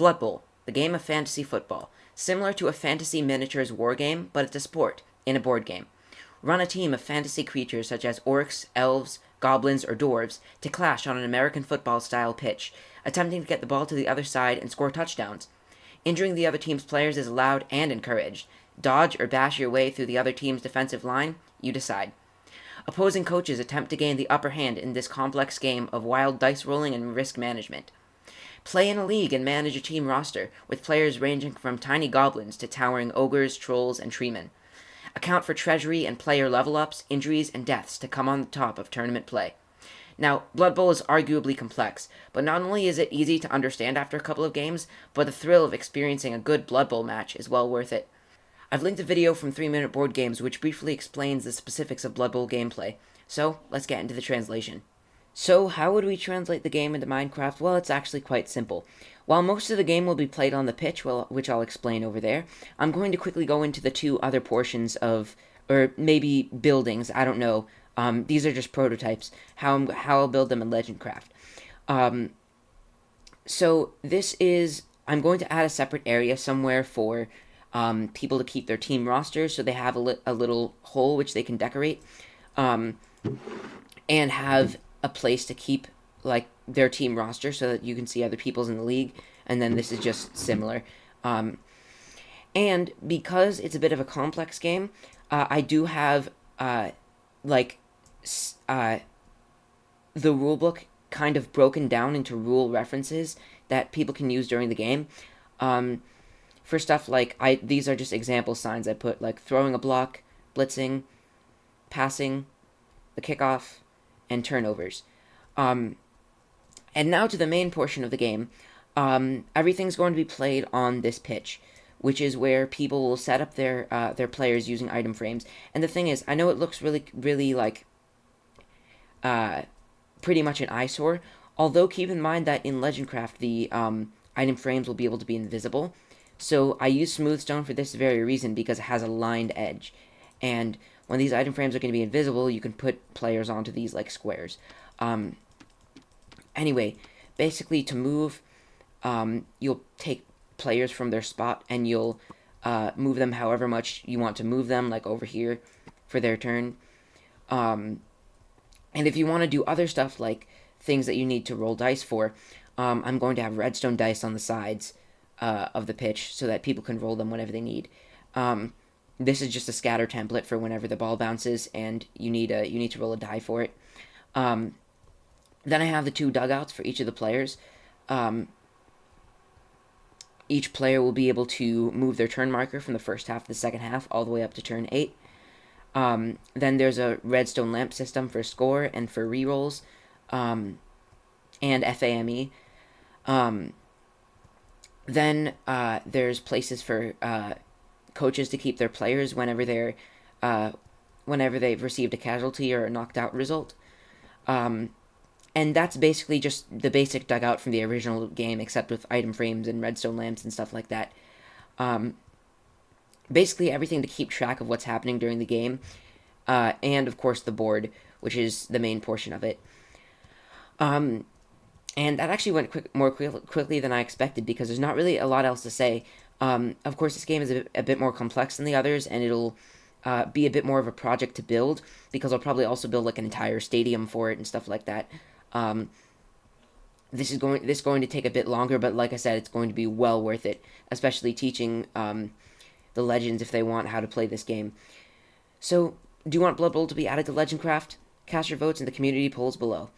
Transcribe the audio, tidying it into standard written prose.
Blood Bowl, the game of fantasy football. Similar to a fantasy miniatures war game, but it's a sport, in a board game. Run a team of fantasy creatures such as orcs, elves, goblins, or dwarves to clash on an American football-style pitch, attempting to get the ball to the other side and score touchdowns. Injuring the other team's players is allowed and encouraged. Dodge or bash your way through the other team's defensive line, you decide. Opposing coaches attempt to gain the upper hand in this complex game of wild dice rolling and risk management. Play in a league and manage a team roster, with players ranging from tiny goblins to towering ogres, trolls, and treemen. Account for treasury and player level ups, injuries, and deaths to come on the top of tournament play. Now, Blood Bowl is arguably complex, but not only is it easy to understand after a couple of games, but the thrill of experiencing a good Blood Bowl match is well worth it. I've linked a video from 3-Minute Board Games which briefly explains the specifics of Blood Bowl gameplay, so let's get into the translation. So, how would we translate the game into Minecraft? Well, it's actually quite simple. While most of the game will be played on the pitch, which I'll explain over there, I'm going to quickly go into the two other portions of, or maybe buildings, I don't know. These are just prototypes, how I'll build them in LegendCraft. So this is, I'm going to add a separate area somewhere for people to keep their team rosters, so they have a little hole which they can decorate, and have a place to keep like their team roster so that you can see other people's in the league, and then this is just similar. And because it's a bit of a complex game, I do have the rulebook kind of broken down into rule references that people can use during the game. For stuff like, these are just example signs I put, like throwing a block, blitzing, passing, the kickoff, and turnovers. And now to the main portion of the game. Everything's going to be played on this pitch, which is where people will set up their players using item frames. And the thing is, I know it looks really like pretty much an eyesore, although keep in mind that in LegendCraft the item frames will be able to be invisible. So I use smooth stone for this very reason, because it has a lined edge. And when these item frames are going to be invisible, you can put players onto these like squares. Anyway, basically to move, you'll take players from their spot and you'll move them however much you want to move them, like over here for their turn. And if you want to do other stuff, like things that you need to roll dice for, I'm going to have redstone dice on the sides of the pitch so that people can roll them whenever they need. This is just a scatter template for whenever the ball bounces and you need to roll a die for it. Then I have the two dugouts for each of the players. Each player will be able to move their turn marker from the first half to the second half all the way up to turn 8. Then there's a redstone lamp system for score and for rerolls, and FAME. Then there's places for coaches to keep their players whenever they've received a casualty or a knocked out result. And that's basically just the basic dugout from the original game, except with item frames and redstone lamps and stuff like that. Basically everything to keep track of what's happening during the game, and of course the board, which is the main portion of it. And that actually went more quickly than I expected, because there's not really a lot else to say. Of course, this game is a bit more complex than the others, and it'll be a bit more of a project to build, because I'll probably also build like an entire stadium for it and stuff like that. This is going to take a bit longer, but like I said, it's going to be well worth it, especially teaching the legends, if they want, how to play this game. So, do you want Blood Bowl to be added to LegendCraft? Cast your votes in the community polls below.